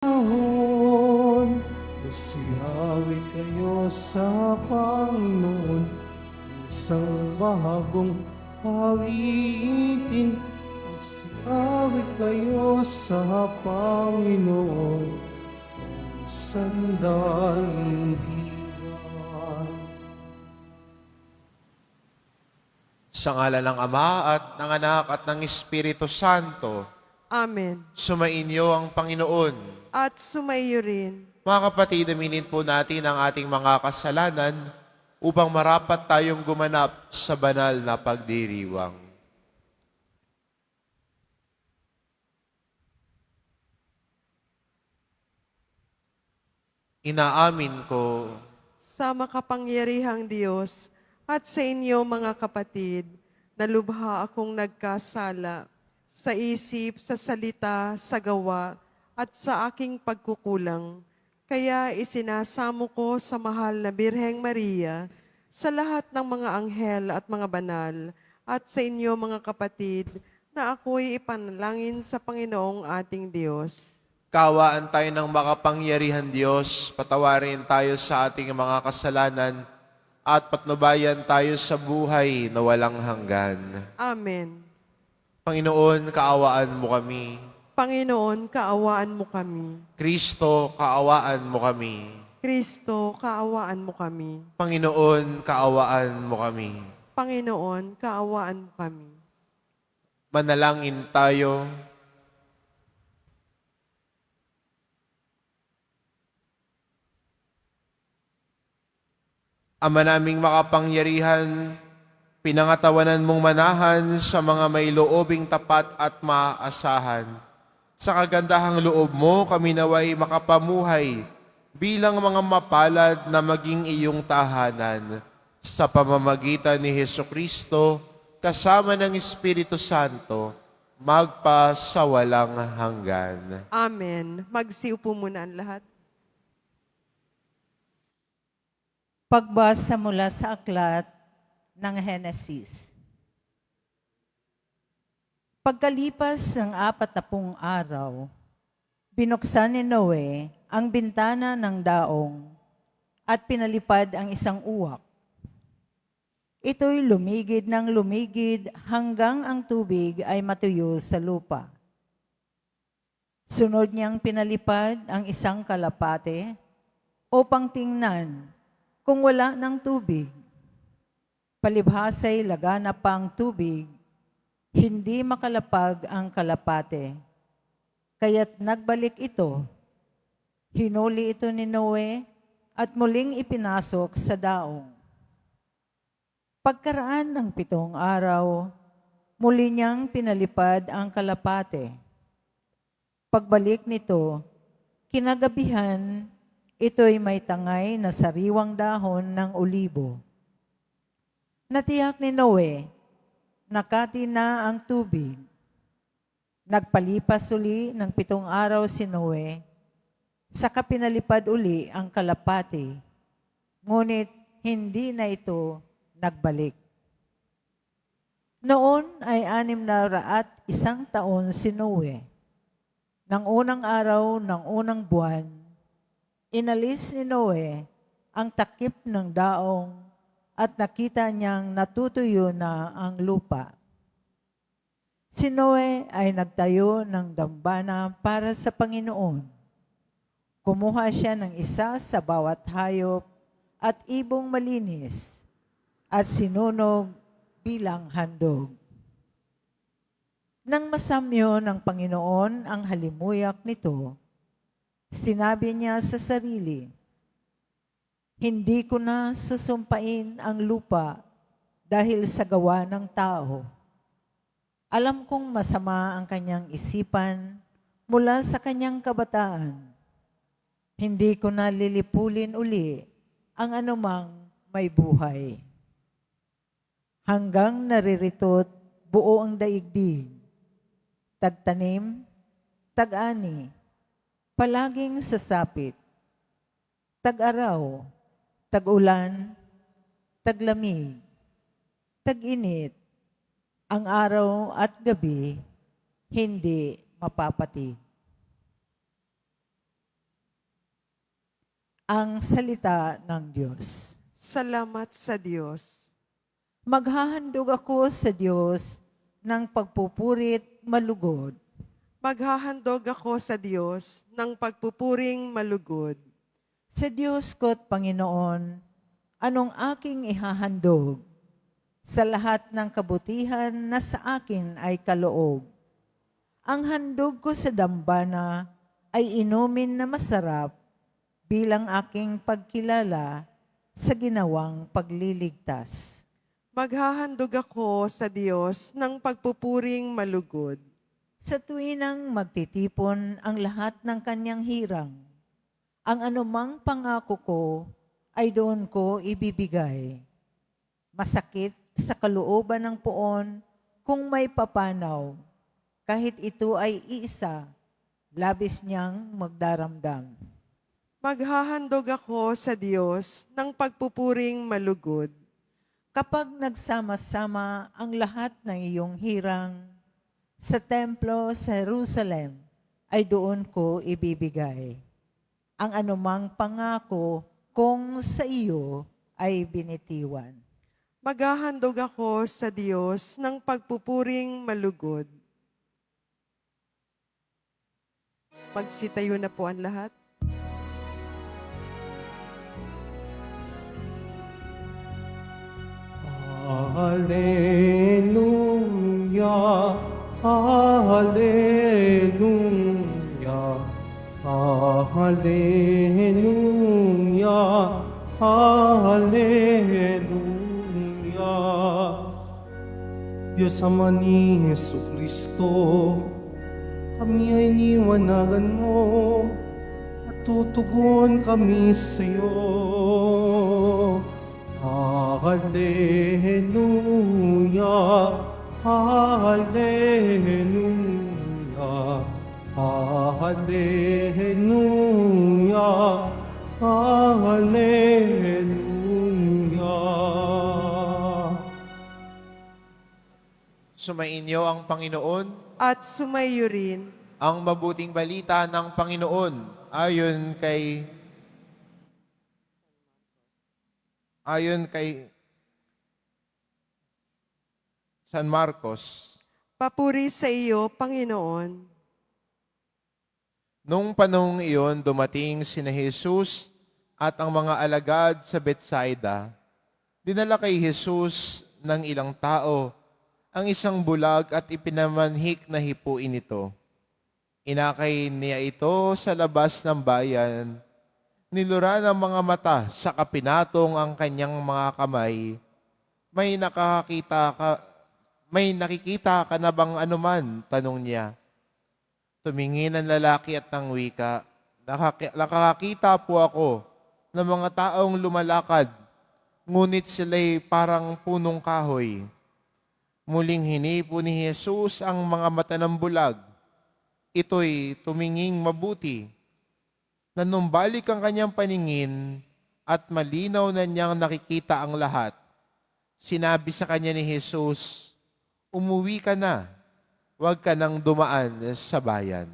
Panahon, Magsiyawi kayo sa Panginoon, isang bagong awitin. Magsiyawi kayo sa Panginoon, sandaling diwan. Sa ngala ng Ama at ng Anak at ng Espiritu Santo, Amen. sumainyo ang Panginoon. At sumaiyo rin. Mga kapatid, aminin po natin ang ating mga kasalanan upang marapat tayong gumanap sa banal na pagdiriwang. Inaamin ko Sa makapangyarihang Diyos at sa inyo mga kapatid, na lubha akong nagkasala sa isip, sa salita, sa gawa, at sa aking pagkukulang. Kaya isinasamo ko sa mahal na Birheng Maria, sa lahat ng mga anghel at mga banal, at sa inyo mga kapatid, na ako'y ipanalangin sa Panginoong ating Diyos. Kaawaan tayo ng makapangyarihan Diyos, patawarin tayo sa ating mga kasalanan, at patnubayan tayo sa buhay na walang hanggan. Amen. Panginoon, kaawaan mo kami. Panginoon, kaawaan mo kami. Kristo, kaawaan mo kami. Kristo, kaawaan mo kami. Panginoon, kaawaan mo kami. Panginoon, kaawaan mo kami. Manalangin tayo. Ama naming makapangyarihan, pinangatawanan mong manahan sa mga may loobing tapat at maasahan. Sa kagandahang loob mo, kami naway makapamuhay bilang mga mapalad na maging iyong tahanan. Sa pamamagitan ni Hesukristo, kasama ng Espiritu Santo, magpa sa walang hanggan. Amen. Magsiupo muna ang lahat. Pagbasa mula sa aklat ng Henesis. Pagkalipas ng 40 araw, binuksan ni Noe ang bintana ng daong at pinalipad ang isang uwak. Ito'y lumigid ng lumigid hanggang ang tubig ay matuyo sa lupa. Sunod niyang pinalipad ang isang kalapate upang tingnan kung wala ng tubig. Palibhasa'y laganap pa ang tubig, hindi makalapag ang kalapate. Kaya't nagbalik ito. Hinuli ito ni Noe at muling ipinasok sa daong. Pagkaraan ng 7 araw, muli niyang pinalipad ang kalapate. Pagbalik nito, kinagabihan, ito'y may tangay na sariwang dahon ng olibo. Natiyak ni Noe, nakati na ang tubig. Nagpalipas uli ng 7 araw si Noe, saka pinalipad uli ang kalapate, ngunit hindi na ito nagbalik. Noon ay 601 taon si Noe. Nang unang araw ng unang buwan, inalis ni Noe ang takip ng daong at nakita niyang natutuyo na ang lupa. Si Noe ay nagtayo ng dambana para sa Panginoon. Kumuha siya ng isa sa bawat hayop at ibong malinis at sinunog bilang handog. Nang masamyo ng Panginoon ang halimuyak nito, sinabi niya sa sarili, hindi ko na susumpain ang lupa dahil sa gawa ng tao. Alam kong masama ang kanyang isipan mula sa kanyang kabataan. Hindi ko na lilipulin uli ang anumang may buhay. Hanggang nariritot buo ang daigdig, tagtanim, tag-ani, palaging sasapit, tag-araw, tag-ulan, taglamig, tag-init, ang araw at gabi, hindi mapapatid. ang salita ng Diyos. Salamat sa Diyos. Maghahandog ako sa Diyos ng pagpupurit malugod. Maghahandog ako sa Diyos ng pagpupuring malugod. Sa Diyos ko't Panginoon, anong aking ihahandog? Sa lahat ng kabutihan na sa akin ay kaloob. Ang handog ko sa dambana ay inumin na masarap bilang aking pagkilala sa ginawang pagliligtas. Maghahandog ako sa Diyos ng pagpupuring malugod. Sa tuwinang magtitipon ang lahat ng kanyang hirang, ang anumang pangako ko ay doon ko ibibigay. Masakit sa kalooban ng poon kung may papanaw, kahit ito ay iisa, labis niyang magdaramdam. Maghahandog ako sa Diyos ng pagpupuring malugod. Kapag nagsama-sama ang lahat ng iyong hirang, sa templo sa Jerusalem ay doon ko ibibigay. Ang anumang pangako kung sa iyo ay binitiwan. Maghahandog ako sa Diyos ng pagpupuring malugod. Magsitayo na po ang lahat. Hallelujah, Hallelujah, Hallelujah, Hallelujah. Diyos Ama ni Jesucristo, kami ay iniwanagan mo at tutugon kami sa iyo. Hallelujah, Hallelujah, Hallelujah, Hallelujah. Sumainyo ang Panginoon, At sumayo rin ang mabuting balita ng Panginoon ayon kay San Marcos. papuri sa iyo, Panginoon. Nung panahong iyon, dumating sina Jesus at ang mga alagad sa Betsaida. Dinala kay Jesus ng ilang tao ang isang bulag at ipinamanhik na hipuin ito. Inakay niya ito sa labas ng bayan. Nilura ng mga mata sa kapinatong ang kanyang mga kamay. May nakikita ka na bang anuman? Tanong niya. Tumingin ang lalaki at ng wika, nakakakita po ako ng mga taong lumalakad, ngunit sila'y parang punong kahoy. Muling hinipo ni Jesus ang mga mata ng bulag. Ito'y tuminging mabuti. Nanumbalik ang kanyang paningin at malinaw na niyang nakikita ang lahat. Sinabi sa kanya ni Jesus, "Umuwi ka na. Huwag ka nang dumaan sa bayan."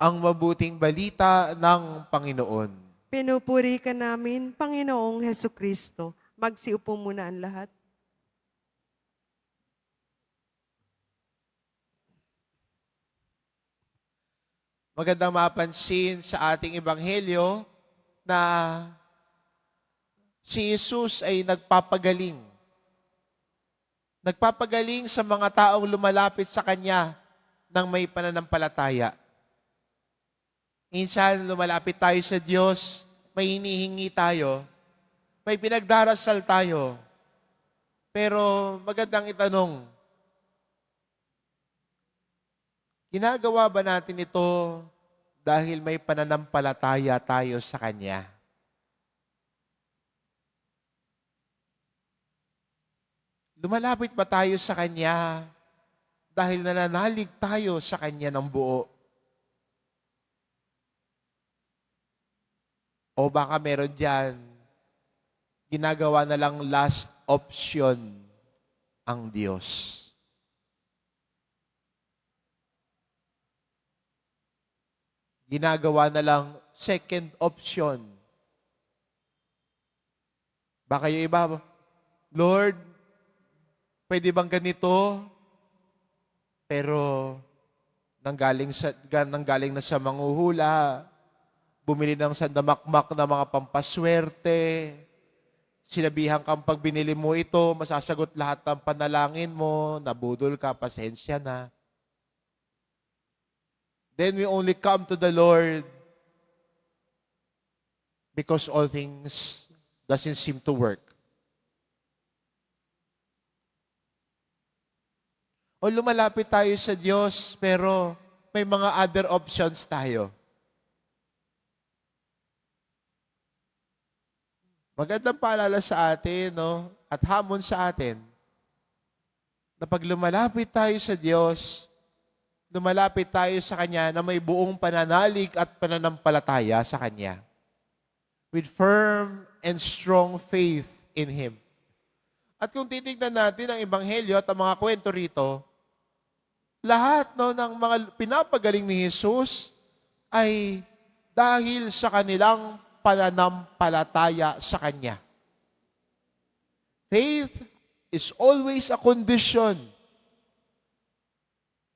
Ang mabuting balita ng Panginoon. Pinupuri ka namin, Panginoong Hesukristo. Magsiupo muna ang lahat. Magandang mapansin sa ating ebanghelyo na si Jesus ay nagpapagaling. Nagpapagaling sa mga taong lumalapit sa Kanya ng may pananampalataya. Minsan lumalapit tayo sa Diyos, may hinihingi tayo, may pinagdarasal tayo. Pero magandang itanong, ginagawa ba natin ito dahil may pananampalataya tayo sa Kanya? Lumalapit ba tayo sa Kanya dahil nananalig tayo sa Kanya ng buo? O baka meron dyan, ginagawa na lang last option ang Diyos. ginagawa na lang second option. Baka yung iba, Lord, pwede bang ganito? Pero nanggaling na sa manghuhula, bumili ng sandamakmak na mga pampaswerte, sinabihan kang pag binili mo ito, masasagot lahat ng panalangin mo, nabudol ka, pasensya na. Then we only come to the Lord because all things doesn't seem to work. O lumalapit tayo sa Diyos, pero may mga other options tayo. Magandang paalala sa atin, no? At hamon sa atin, na pag lumalapit tayo sa Diyos, lumalapit tayo sa Kanya na may buong pananalig at pananampalataya sa Kanya. With firm and strong faith in Him. At kung titignan natin ang Ebanghelyo at ang mga kwento rito, lahat ng mga pinapagaling ni Jesus ay dahil sa kanilang pananampalataya sa Kanya. Faith is always a condition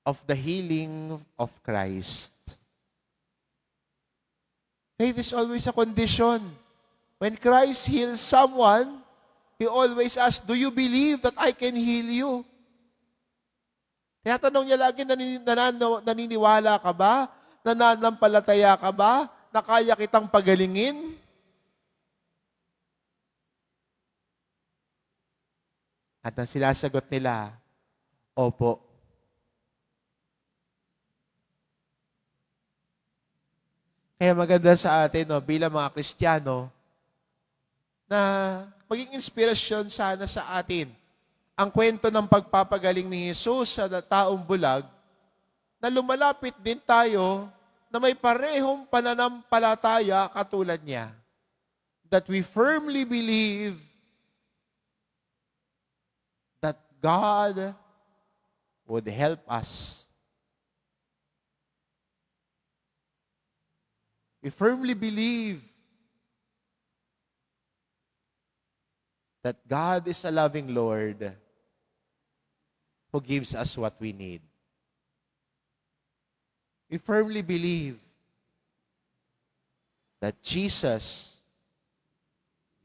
of the healing of Christ. Faith is always a condition. When Christ heals someone, He always asks, do you believe that I can heal you? Tinatanong niya lagi, naniniwala ka ba? Nananampalataya ka ba? Na kaya kitang pagalingin? At ang sinasagot nila, opo. Kaya maganda sa atin, no, bilang mga Kristiyano, na maging inspirasyon sana sa atin ang kwento ng pagpapagaling ni Jesus sa taong bulag, na lumalapit din tayo na may parehong pananampalataya katulad niya. That we firmly believe that God would help us. We firmly believe that God is a loving Lord who gives us what we need. We firmly believe that Jesus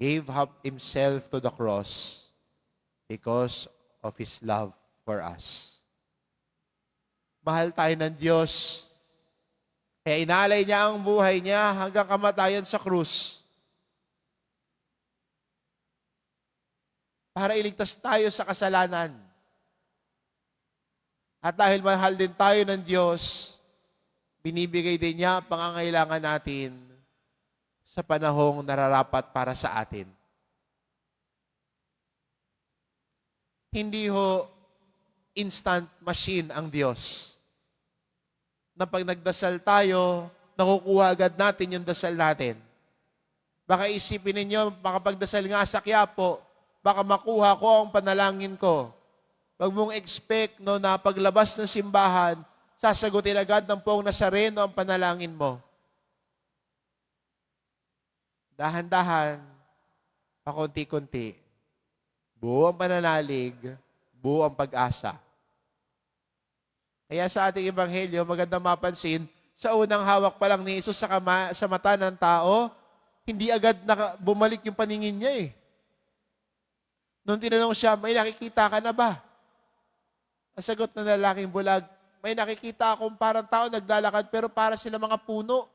gave up Himself to the cross because of His love for us. Mahal tayo ng Diyos, kaya inalay niya ang buhay niya hanggang kamatayan sa krus para iligtas tayo sa kasalanan. At dahil mahal din tayo ng Diyos, binibigay din niya ang pangangailangan natin sa panahong nararapat para sa atin. Hindi ho instant machine ang Diyos. Na pag nagdasal tayo, nakukuha agad natin yung dasal natin. Baka isipin ninyo, makapagdasal nga sa Quiapo, baka makuha ko ang panalangin ko. Huwag mong expect na paglabas ng simbahan, sasagutin agad ng Poong Nazareno ang panalangin mo. Dahan-dahan, pakunti-kunti, buo ang pananalig, buo ang pag-asa. Kaya sa ating Ebanghelyo, magandang mapansin, sa unang hawak pa lang ni Jesus sa mata ng tao, hindi agad bumalik yung paningin niya eh. Nung tinanong siya, may nakikita ka na ba? Ang sagot ng lalaking bulag, may nakikita akong parang tao naglalakad pero para sila mga puno.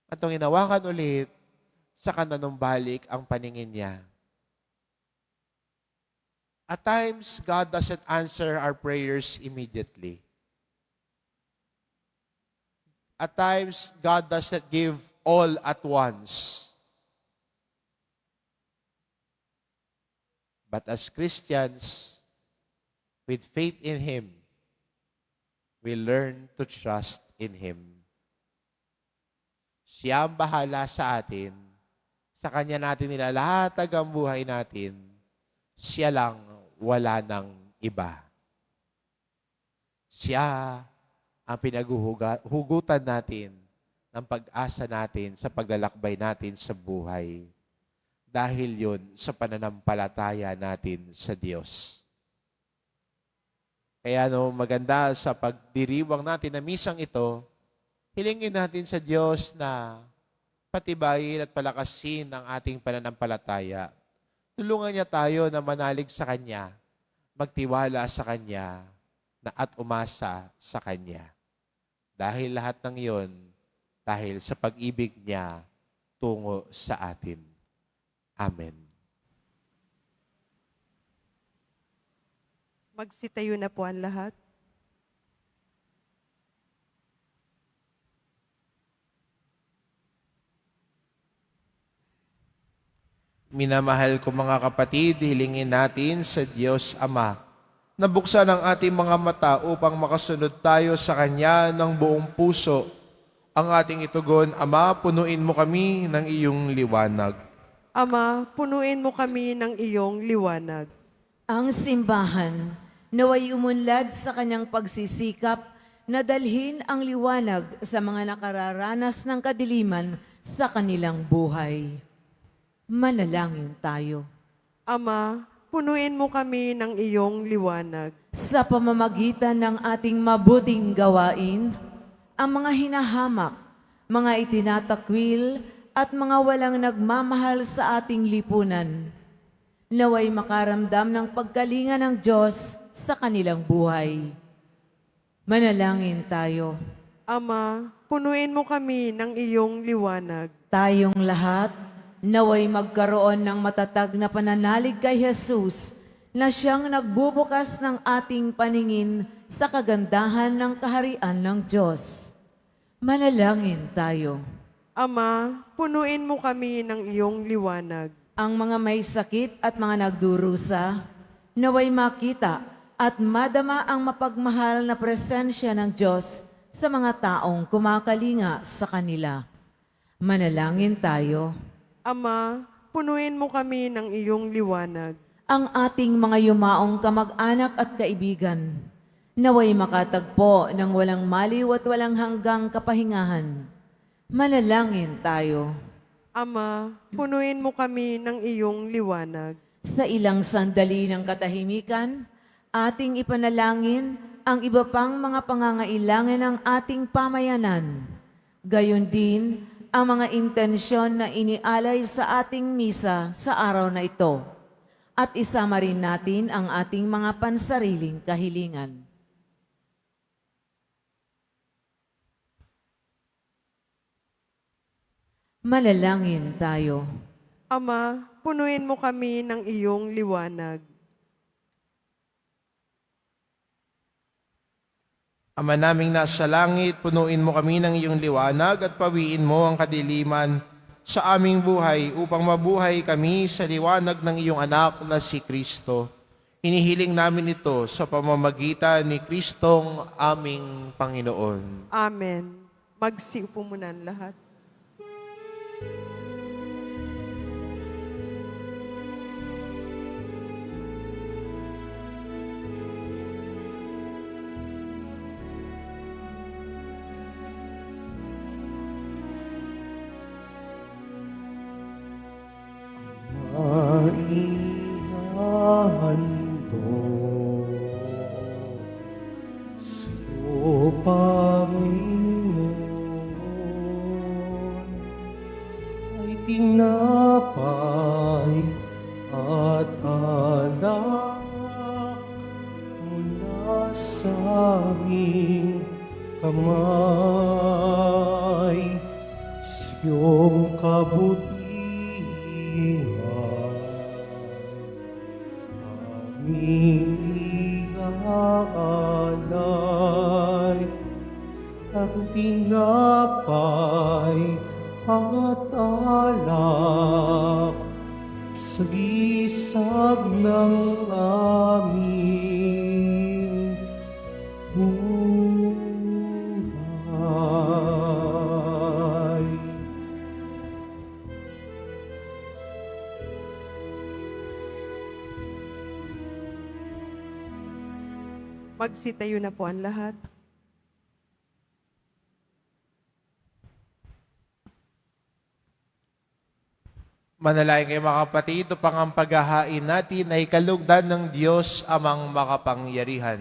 At nung hinawakan ulit, saka nanumbalik ang paningin niya. At times, God doesn't answer our prayers immediately. At times, God doesn't give all at once. But as Christians, with faith in Him, we learn to trust in Him. Siya ang bahala sa atin. Sa Kanya natin nilalatag ang buhay natin. Siya lang, wala nang iba. Siya ang pinaghuhugutan natin ng pag-asa natin sa paglalakbay natin sa buhay. Dahil yun sa pananampalataya natin sa Diyos. Kaya maganda sa pagdiriwang natin na misang ito, hilingin natin sa Diyos na patibayin at palakasin ang ating pananampalataya. Tulungan niya tayo na manalig sa Kanya, magtiwala sa Kanya, at umasa sa Kanya. Dahil lahat ng iyon, dahil sa pag-ibig niya tungo sa atin. Amen. Magsitayo na po ang lahat. Minamahal ko mga kapatid, hilingin natin sa Diyos Ama na buksan ang ating mga mata upang makasunod tayo sa Kanya ng buong puso. Ang ating itugon, Ama, punuin mo kami ng iyong liwanag. Ama, punuin mo kami ng iyong liwanag. Ang simbahan naway umunlad sa kanyang pagsisikap na dalhin ang liwanag sa mga nakararanas ng kadiliman sa kanilang buhay. Manalangin tayo. Ama, punuin mo kami ng iyong liwanag. Sa pamamagitan ng ating mabuting gawain, ang mga hinahamak, mga itinatakwil, at mga walang nagmamahal sa ating lipunan, naway makaramdam ng pagkalinga ng Diyos sa kanilang buhay. Manalangin tayo. Ama, punuin mo kami ng iyong liwanag. Tayong lahat, naway magkaroon ng matatag na pananalig kay Jesus na siyang nagbubukas ng ating paningin sa kagandahan ng kaharian ng Diyos. Manalangin tayo. Ama, punuin mo kami ng iyong liwanag. Ang mga may sakit at mga nagdurusa, naway makita at madama ang mapagmahal na presensya ng Diyos sa mga taong kumakalinga sa kanila. Manalangin tayo. Ama, punuin mo kami ng iyong liwanag. Ang ating mga yumaong kamag-anak at kaibigan, naway makatagpo ng walang maliw at walang hanggang kapahingahan. Manalangin tayo. Ama, punuin mo kami ng iyong liwanag. Sa ilang sandali ng katahimikan, ating ipanalangin ang iba pang mga pangangailangan ng ating pamayanan. Gayon din ang mga intensyon na inialay sa ating misa sa araw na ito. At isama rin natin ang ating mga pansariling kahilingan. Manalangin tayo. Ama, punuin mo kami ng iyong liwanag. Ama naming nasa langit, punuin mo kami ng iyong liwanag at pawiin mo ang kadiliman sa aming buhay upang mabuhay kami sa liwanag ng iyong anak na si Kristo. Hinihiling namin ito sa pamamagitan ni Kristong aming Panginoon. Amen. Magsiupo muna ang lahat. Maihandog sa'yo, Panginoon, ay tinapay at alak mula sa aming kamay, siyong kabutihan aming iaalay, ang tinapay at alak sa gisag ng aming buhay. Magsitayo na po ang lahat. Manalangin kayo mga kapatid, ito pang ang paghahain natin ay kalugdan ng Diyos amang makapangyarihan.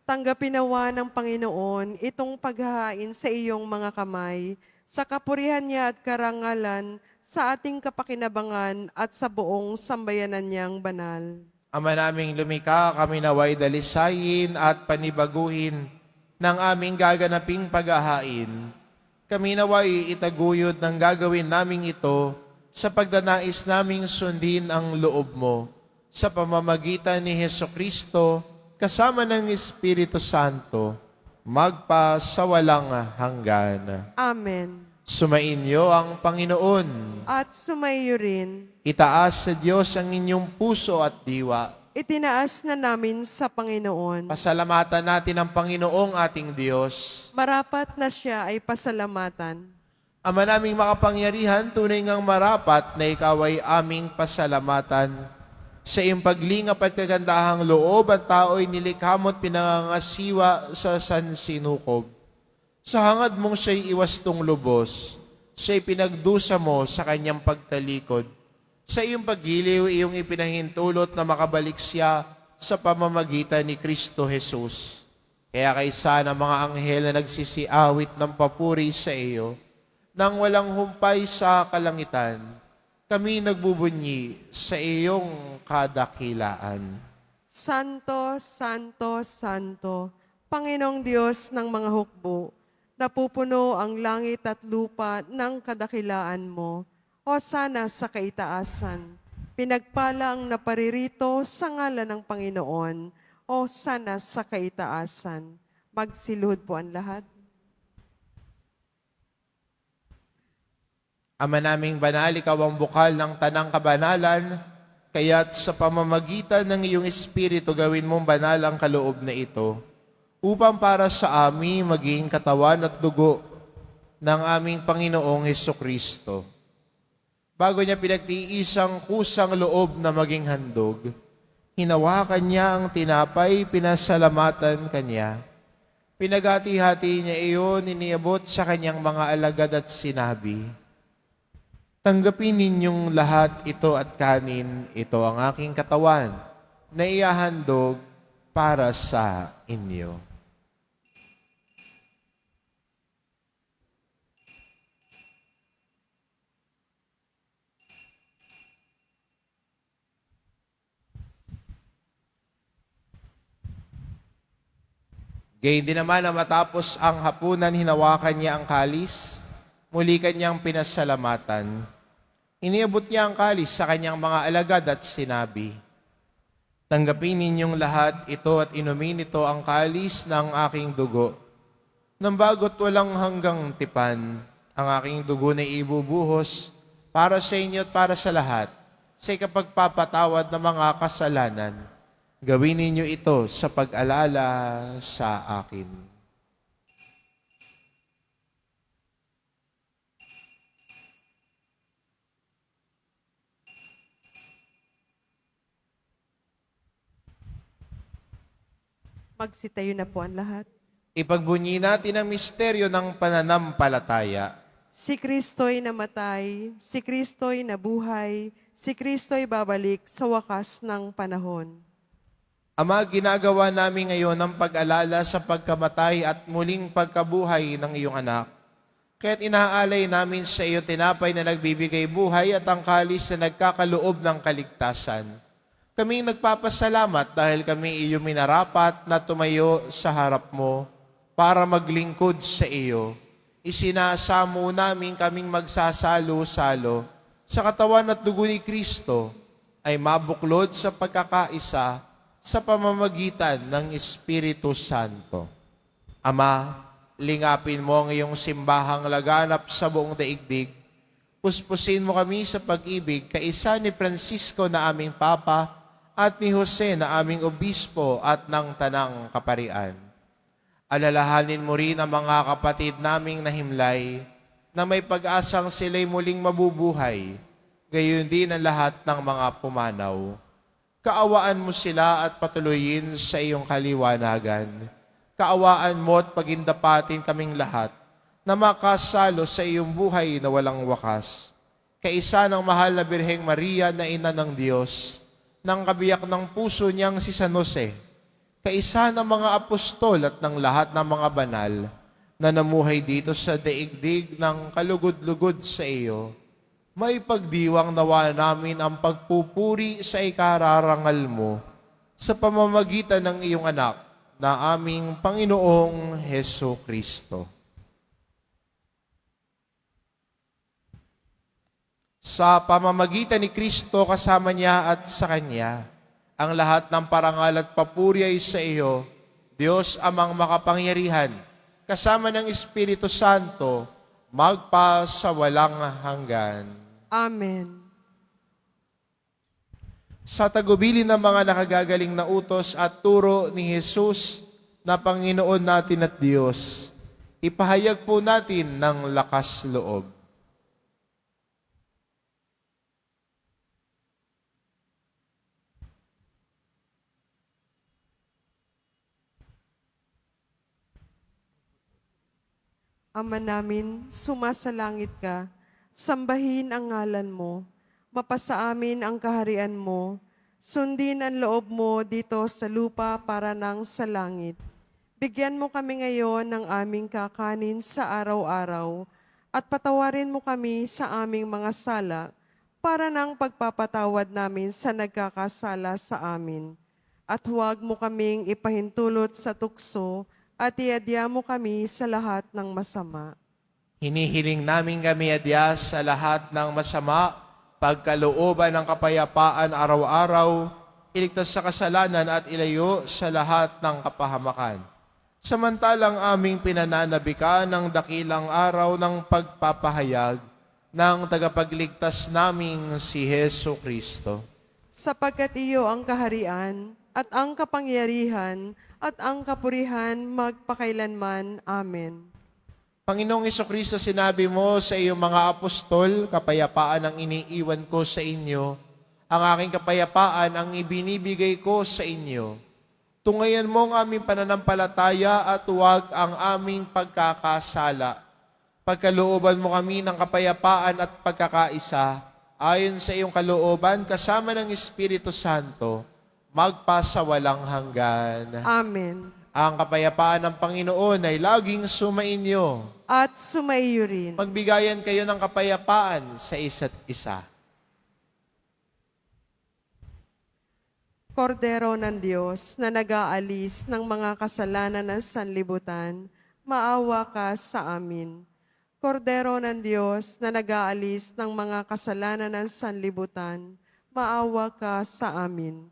Tanggapin nawa ng Panginoon itong paghahain sa iyong mga kamay, sa kapurihan niya at karangalan, sa ating kapakinabangan at sa buong sambayanan niyang banal. Ama naming lumikha, kami naway dalisayin at panibaguhin ng aming gaganaping paghahain. Kami naway itaguyod ng gagawin naming ito sa pagdanais naming sundin ang loob mo sa pamamagitan ni Hesukristo kasama ng Espiritu Santo magpa sa walang hanggan. Amen. Sumainyo ang Panginoon. At sumaiyo rin, Itaas sa Diyos ang inyong puso at diwa. itinaas na namin sa Panginoon. Pasalamatan natin ang Panginoong ating Diyos. Marapat na siya ay pasalamatan. Ama naming makapangyarihan, tunay ngang marapat na ikaw ay aming pasalamatan. Sa iyong paglingap at kagandahang loob, ang tao'y nilikha mo't pinangangasiwa sa sansinukob. Sa hangad mong siya'y iwastong lubos, siya'y pinagdusa mo sa kanyang pagtalikod. Sa iyong paggiliw, iyong ipinahintulot na makabalik siya sa pamamagitan ni Kristo Jesus. Kaya kaysa ng mga anghel na nagsisiawit ng papuri sa iyo, nang walang humpay sa kalangitan, kami nagbubunyi sa iyong kadakilaan. Santo, Santo, Santo, Panginoong Diyos ng mga hukbo, napupuno ang langit at lupa ng kadakilaan mo. O sana sa kaitaasan, pinagpala ang naparirito sa ngalan ng Panginoon. O sana sa kaitaasan, magsiluhod po ang lahat. Ama naming banal, ikaw ang bukal ng tanang kabanalan, kaya't sa pamamagitan ng iyong Espiritu gawin mong banal ang kaloob na ito, upang para sa amin maging katawan at dugo ng aming Panginoong Hesukristo. Bago niya pinagtiisang kusang loob na maging handog, hinawakan niya ang tinapay, pinasalamatan kanya. Pinaghati-hati niya iyon, iniabot sa kanyang mga alagad at sinabi, tanggapin ninyong lahat ito at kanin, ito ang aking katawan na ihahandog para sa inyo. Gayun din naman na matapos ang hapunan, hinawakan niya ang kalis, muli kanyang pinasalamatan. Iniabot niya ang kalis sa kanyang mga alagad at sinabi, tanggapin ninyong lahat ito at inumin ito ang kalis ng aking dugo. Nang bagot walang hanggang tipan, ang aking dugo na ibubuhos para sa inyo at para sa lahat, sa ikapagpapatawad ng mga kasalanan. Gawin ninyo ito sa pag-alala sa akin. Magsitayo na po ang lahat. Ipagbunyi natin ang misteryo ng pananampalataya. Si Kristo'y namatay, si Kristo'y nabuhay, si Kristo'y babalik sa wakas ng panahon. Ama, ginagawa namin ngayon ang pag-alala sa pagkamatay at muling pagkabuhay ng iyong anak. Kaya't inaalay namin sa iyo tinapay na nagbibigay buhay at ang kalis na nagkakaloob ng kaligtasan. Kami nagpapasalamat dahil kami iyong minarapat na tumayo sa harap mo para maglingkod sa iyo. Isinasamo namin kaming magsasalo-salo sa katawan at dugo ni Kristo ay mabuklod sa pagkakaisa sa pamamagitan ng Espiritu Santo. Ama, lingapin mo ang iyong simbahang laganap sa buong daigdig. Puspusin mo kami sa pag-ibig kaisa ni Francisco na aming Papa at ni Jose na aming Obispo at ng Tanang Kaparian. Alalahanin mo rin ang mga kapatid naming nahimlay na may pag-asang sila'y muling mabubuhay, gayon din ang lahat ng mga pumanaw. Kaawaan mo sila at patuloyin sa iyong kaliwanagan. Kaawaan mo at pagindapatin kaming lahat na makasalo sa iyong buhay na walang wakas. kaisa ng mahal na Birheng Maria na ina ng Diyos, ng kabiyak ng puso niyang si San Jose, kaisa ng mga apostol at ng lahat ng mga banal na namuhay dito sa daigdig ng kalugod-lugod sa iyo, maipagdiwang nawa namin ang pagpupuri sa ikararangal mo sa pamamagitan ng iyong anak na aming Panginoong Heso Kristo. Sa pamamagitan ni Kristo kasama niya at sa Kanya, ang lahat ng parangal at papuri ay sa iyo, Diyos amang makapangyarihan, kasama ng Espiritu Santo, magpa sa walang hanggan. Amen. Sa tagubilin ng mga nakagagaling na utos at turo ni Jesus na Panginoon natin at Diyos, ipahayag po natin ng lakas loob. Ama namin, sumasalangit ka, sambahin ang ngalan mo, mapasa amin ang kaharian mo, sundin ang loob mo dito sa lupa para nang sa langit. Bigyan mo kami ngayon ng aming kakanin sa araw-araw at patawarin mo kami sa aming mga sala para nang pagpapatawad namin sa nagkakasala sa amin. At huwag mo kaming ipahintulot sa tukso at iadya mo kami sa lahat ng masama. Hinihiling namin kami adya sa lahat ng masama, pagkalooban ng kapayapaan araw-araw, iligtas sa kasalanan at ilayo sa lahat ng kapahamakan. Samantalang aming pinananabikan ng dakilang araw ng pagpapahayag ng tagapagligtas naming si Heso Kristo. Sapagkat iyo ang kaharian at ang kapangyarihan at ang kapurihan magpakailanman. Amen. Panginoong Kristo, sinabi mo sa iyong mga apostol, kapayapaan ang iniiwan ko sa inyo, ang aking kapayapaan ang ibinibigay ko sa inyo. Tungayan mo ang aming pananampalataya at huwag ang aming pagkakasala. Pagkalooban mo kami ng kapayapaan at pagkakaisa, ayon sa iyong kalooban kasama ng Espiritu Santo, magpasawalang hanggan. Amen. Ang kapayapaan ng Panginoon ay laging sumainyo. At sumaiyo rin. Magbigayan kayo ng kapayapaan sa isa't isa. Kordero ng Diyos na nag-aalis ng mga kasalanan ng sanlibutan, maawa ka sa amin. Kordero ng Diyos na nag-aalis ng mga kasalanan ng sanlibutan, maawa ka sa amin.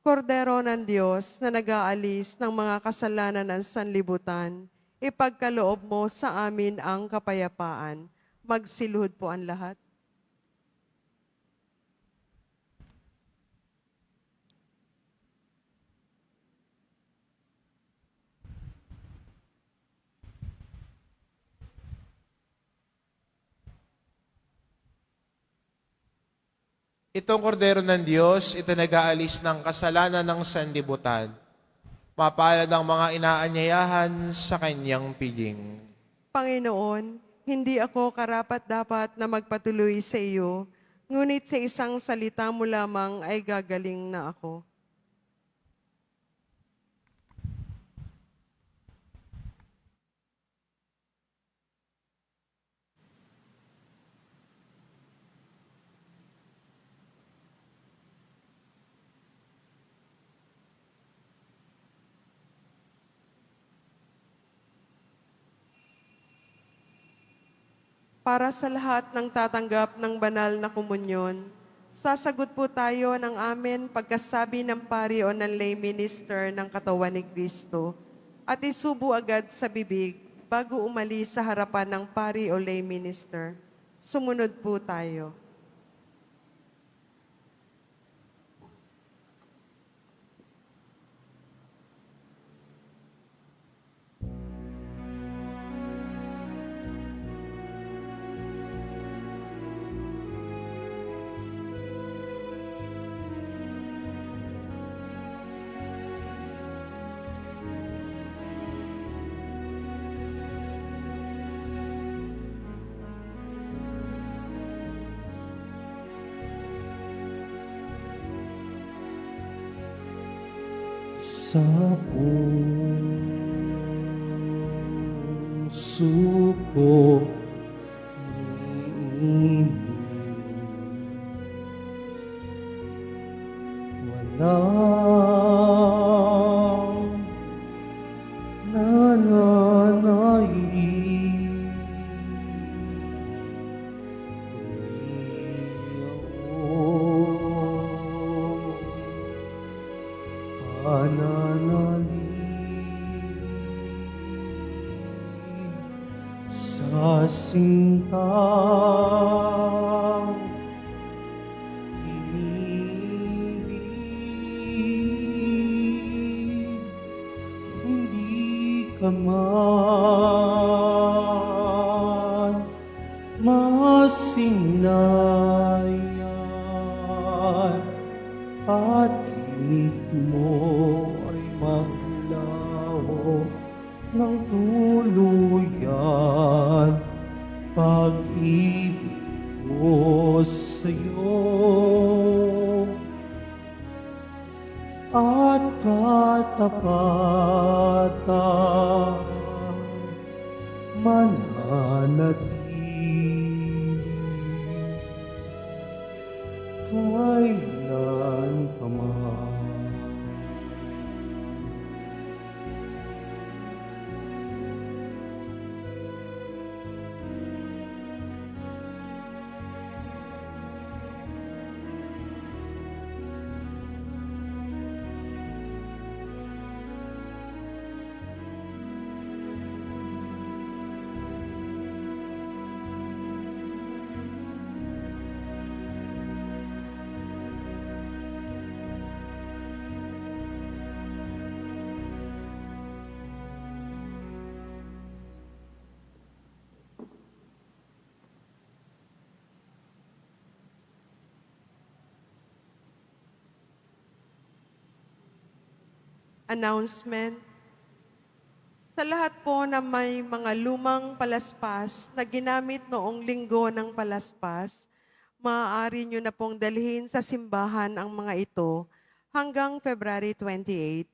Kordero ng Diyos na nag-aalis ng mga kasalanan ng sanlibutan, ipagkaloob mo sa amin ang kapayapaan. Magsiluhod po ang lahat. Itong kordero ng Diyos, ito nag-aalis ng kasalanan ng sanlibutan. Mapalad ang mga inaanyayahan sa kanyang piling. Panginoon, hindi ako karapat-dapat na magpatuloy sa iyo, ngunit sa isang salita mo lamang ay gagaling na ako. Para sa lahat ng tatanggap ng banal na komunyon, sasagot po tayo ng amen pagkasabi ng pari o ng lay minister ng katawan ni Kristo at isubo agad sa bibig bago umalis sa harapan ng pari o lay minister. Sumunod po tayo. sa puso ko walang nananaig, pananalig sa sintang inibig, hindi ka man masinayan at init mo ay maglaho ng tuluyan. Pag-ibig ko sa'yo at katapatan mananatili kailan pa man. Announcement. Sa lahat po na may mga lumang palaspas na ginamit noong linggo ng palaspas, maaari nyo na pong dalhin sa simbahan ang mga ito hanggang February 28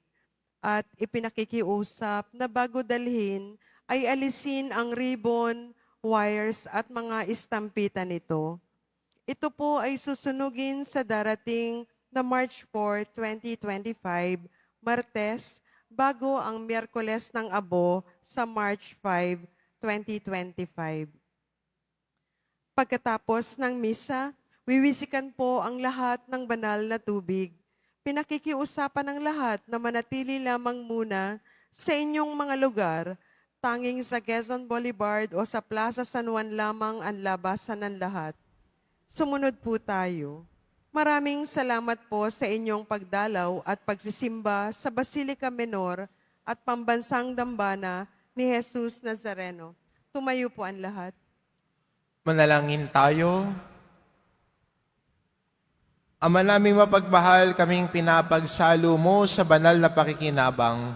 at ipinakikiusap na bago dalhin ay alisin ang ribbon, wires at mga istampita nito. Ito po ay susunugin sa darating na March 4, 2025, Martes, bago ang Miyerkules ng Abo sa March 5, 2025. Pagkatapos ng misa, wiwisikan po ang lahat ng banal na tubig. Pinakikiusapan ng lahat na manatili lamang muna sa inyong mga lugar, tanging sa Quezon Boulevard o sa Plaza San Juan lamang ang labasan ng lahat. Sumunod po tayo. Maraming salamat po sa inyong pagdalaw at pagsisimba sa Basilica Menor at Pambansang Dambana ni Jesus Nazareno. Tumayo po ang lahat. Manalangin tayo. Ama naming mapagmahal, kaming pinapagsalo mo sa banal na pakikinabang,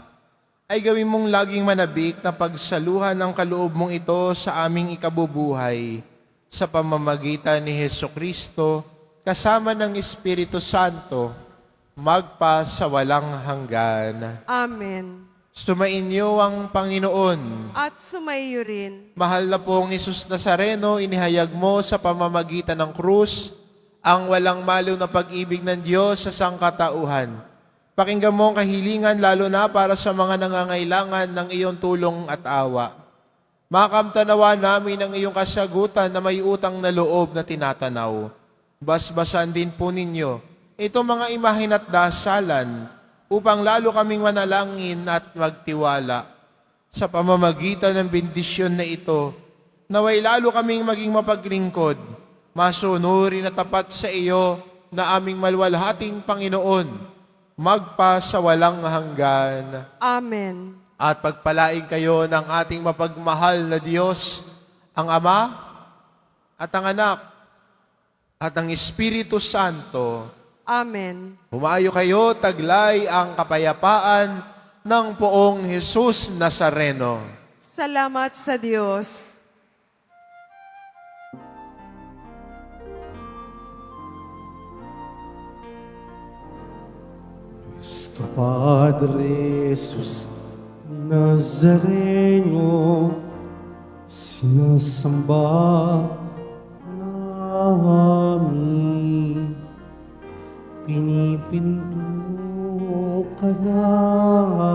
ay gawin mong laging manabik na pagsaluhan ng kaloob mong ito sa aming ikabubuhay sa pamamagitan ni Hesukristo, kasama ng Espiritu Santo, magpa sa walang hanggan. Amen. Sumainyo ang Panginoon. At sumaiyo rin. Mahal na pong Isus Nazareno, inihayag mo sa pamamagitan ng krus ang walang maliw na pag-ibig ng Diyos sa sangkatauhan. Pakinggan mo ang kahilingan lalo na para sa mga nangangailangan ng iyong tulong at awa. Makamtanawa namin ang iyong kasagutan na may utang na loob na tinatanaw. Basbasan din po ninyo itong mga imahin at dasalan upang lalo kaming manalangin at magtiwala. Sa pamamagitan ng bendisyon na ito, naway lalo kaming maging mapaglingkod, masunurin at tapat sa iyo na aming malwalhating Panginoon, magpa sa walang hanggan. Amen. At pagpalain kayo ng ating mapagmahal na Diyos, ang Ama at ang Anak at ang Espiritu Santo. Amen. Humayo kayo, taglay ang kapayapaan ng poong Jesus Nazareno. Salamat sa Diyos. Nuestro Padre Jesus Nazareno, sinasamba namin, pinipinto ka namin,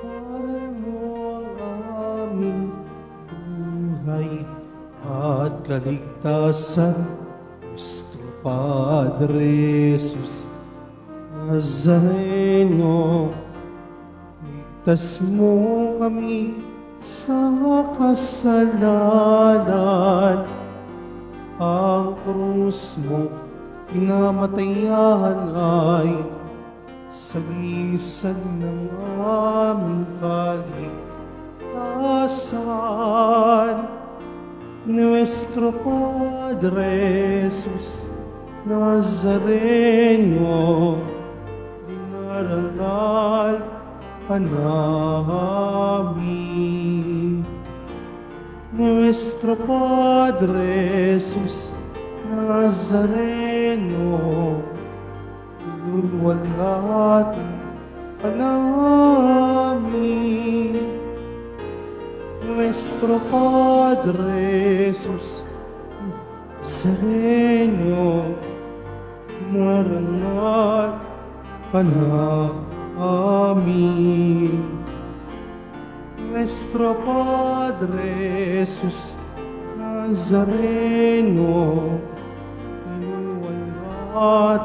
para mo ang aming buhay at kaligtasan. Nuestro Padre Jesus Nazareno, ligtas mo kami sa kasalanan. Ang krus mo pinamatayan ay sagisag ng aming kaligtasan. Nuestro Padre Jesus Nazareno, dinarangal ka namin. Nuestro Padre Jesus Nazareno, iluluwalhati ka namin. Nuestro Padre Jesus Nazareno, dinarangal ka namin. Nuestro Padre Jesus Nazareno, inuwalhati